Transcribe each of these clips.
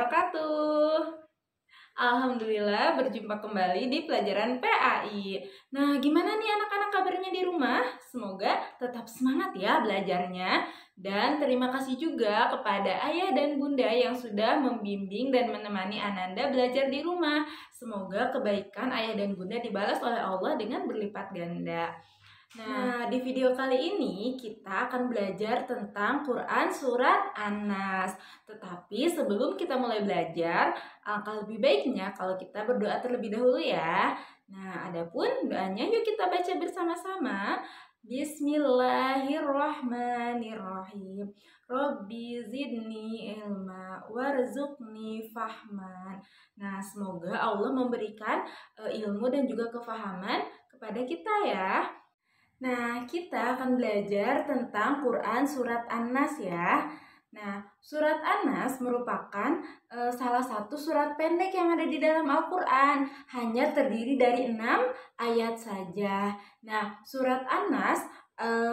wabarakatuh. Alhamdulillah berjumpa kembali di pelajaran PAI. Nah, gimana nih anak-anak kabarnya di rumah? Semoga tetap semangat ya belajarnya. Dan terima kasih juga kepada ayah dan bunda yang sudah membimbing dan menemani Ananda belajar di rumah. Semoga kebaikan ayah dan bunda dibalas oleh Allah dengan berlipat ganda. Nah, di video kali ini kita akan belajar tentang Quran Surat An-Nas. Tetapi sebelum kita mulai belajar, alangkah lebih baiknya kalau kita berdoa terlebih dahulu ya. Nah, adapun doanya yuk kita baca bersama-sama. Bismillahirrahmanirrahim. Rabbi zidni ilma warzuqni fahman. Nah, semoga Allah memberikan ilmu dan juga kefahaman kepada kita ya. Nah, kita akan belajar tentang Quran Surat An-Nas ya. Nah, Surat An-Nas merupakan salah satu surat pendek yang ada di dalam Al-Quran. Hanya terdiri dari 6 ayat saja. Nah, Surat An-Nas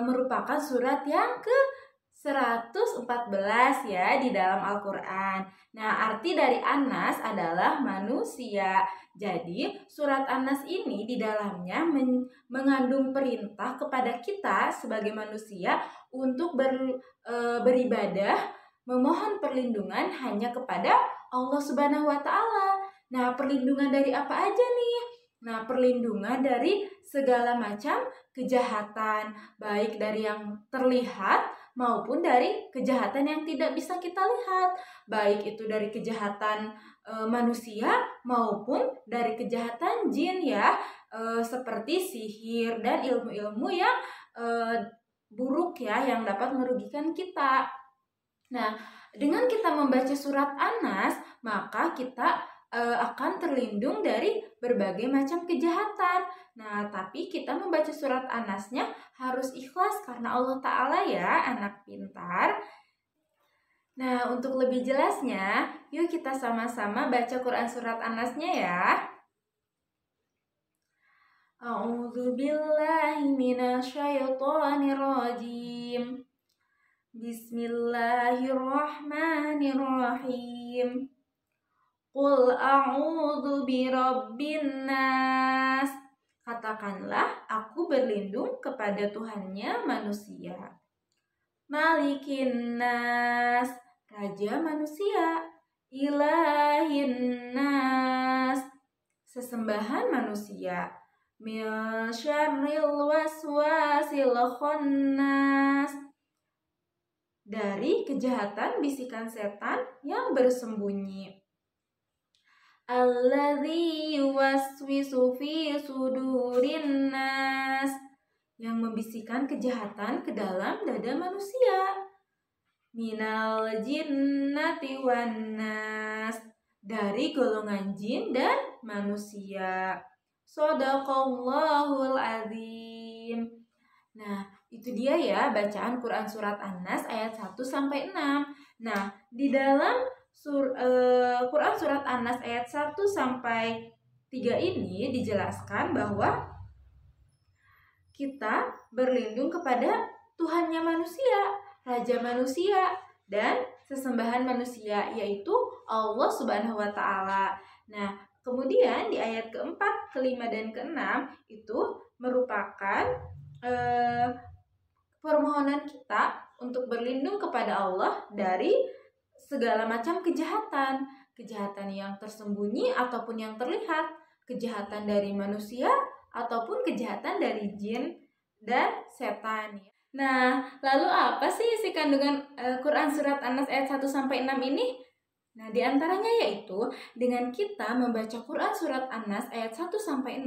merupakan surat yang ke-114 ya di dalam Al-Quran. Nah, arti dari An-Nas adalah manusia. Jadi, surat An-Nas ini di dalamnya mengandung perintah kepada kita sebagai manusia untuk beribadah, memohon perlindungan hanya kepada Allah Subhanahu wa Ta'ala. Nah, perlindungan dari apa aja nih? Nah, perlindungan dari segala macam kejahatan, baik dari yang terlihat maupun dari kejahatan yang tidak bisa kita lihat, baik itu dari kejahatan manusia maupun dari kejahatan jin ya, seperti sihir dan ilmu-ilmu yang buruk ya, yang dapat merugikan kita. Nah, dengan kita membaca surat An-Nas, maka kita akan terlindung dari berbagai macam kejahatan. Nah, tapi kita membaca surat An-Nasnya harus ikhlas karena Allah Ta'ala ya, anak pintar. Nah, untuk lebih jelasnya, yuk kita sama-sama baca Quran Surat An-Nasnya ya. A'udzu billahi minasyaitonir rajim. Bismillahirrahmanirrahim. Qul a'udzu birabbin nas. Katakanlah, aku berlindung kepada Tuhannya manusia. Malikin nas, raja manusia. Ilahin nas, sesembahan manusia. Min syarril waswasil khannas, dari kejahatan bisikan setan yang bersembunyi. Alladzi yuwaswisu fi sudurin nas, yang membisikkan kejahatan ke dalam dada manusia. Minal jinnati wan nas, dari golongan jin dan manusia. Shadaqallahul azim. Nah, itu dia ya bacaan Quran Surat An-Nas ayat 1-6. Nah, di dalam Quran Surat An-Nas ayat 1-3 ini dijelaskan bahwa kita berlindung kepada Tuhannya manusia, Raja manusia, dan sesembahan manusia, yaitu Allah Subhanahu wa Ta'ala. Nah, kemudian di ayat keempat, kelima, dan keenam itu merupakan permohonan kita untuk berlindung kepada Allah dari segala macam kejahatan, kejahatan yang tersembunyi ataupun yang terlihat, kejahatan dari manusia ataupun kejahatan dari jin dan setan. Nah, lalu apa sih isi kandungan Quran Surat An-Nas ayat 1-6 ini? Nah, diantaranya yaitu dengan kita membaca Quran Surat An-Nas ayat 1-6,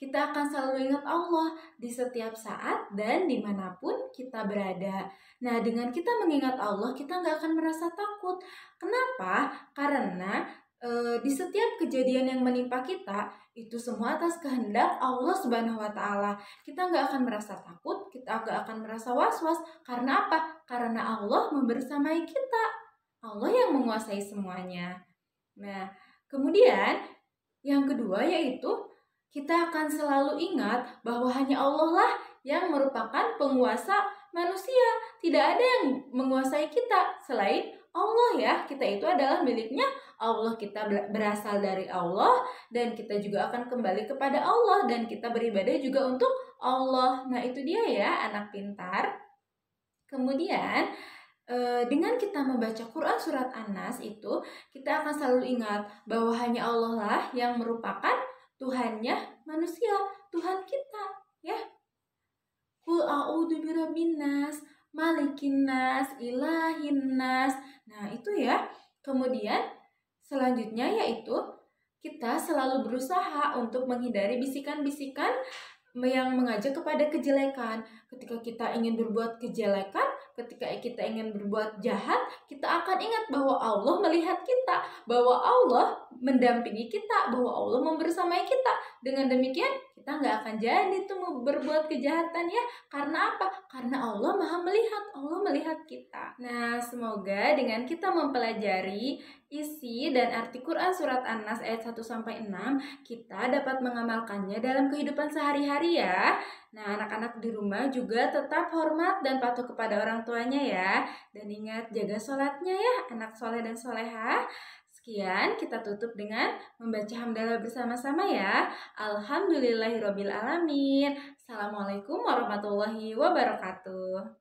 kita akan selalu ingat Allah di setiap saat dan dimanapun kita berada. Nah, dengan kita mengingat Allah, kita nggak akan merasa takut. Kenapa? Karena di setiap kejadian yang menimpa kita, itu semua atas kehendak Allah Subhanahu wa Ta'ala. Kita nggak akan merasa takut, kita nggak akan merasa was-was. Karena apa? Karena Allah membersamai kita. Allah yang menguasai semuanya. Nah, kemudian yang kedua yaitu kita akan selalu ingat bahwa hanya Allah lah yang merupakan penguasa manusia. Tidak tidak ada yang menguasai kita selain Allah ya. Kita itu adalah miliknya Allah, kita berasal dari Allah dan kita juga akan kembali kepada Allah dan kita beribadah juga untuk Allah. Nah, itu dia ya anak pintar. Kemudian dengan kita membaca Quran surat An-Nas itu, kita akan selalu ingat bahwa hanya Allah lah yang merupakan Tuhannya manusia, Tuhan kita ya. Qul a'udzu birabbin nas, malikin nas, ilahin nas. Nah, itu ya. Kemudian selanjutnya yaitu kita selalu berusaha untuk menghindari bisikan-bisikan yang mengajak kepada kejelekan. Ketika kita ingin berbuat kejelekan, ketika kita ingin berbuat jahat, kita akan ingat bahwa Allah melihat kita, bahwa Allah mendampingi kita, bahwa Allah membersamai kita. Dengan demikian, kita nggak akan jadi tuh berbuat kejahatan ya. Karena apa? Karena Allah Maha melihat, Allah melihat kita. Nah, semoga dengan kita mempelajari isi dan arti Quran surat An-Nas ayat 1-6, kita dapat mengamalkannya dalam kehidupan sehari-hari ya. Nah, anak-anak di rumah juga tetap hormat dan patuh kepada orang tuanya ya. Dan ingat jaga sholatnya ya, anak soleh dan soleha. Sekian, kita tutup dengan membaca hamdalah bersama-sama ya. Alhamdulillahirobbilalamin. Assalamualaikum warahmatullahi wabarakatuh.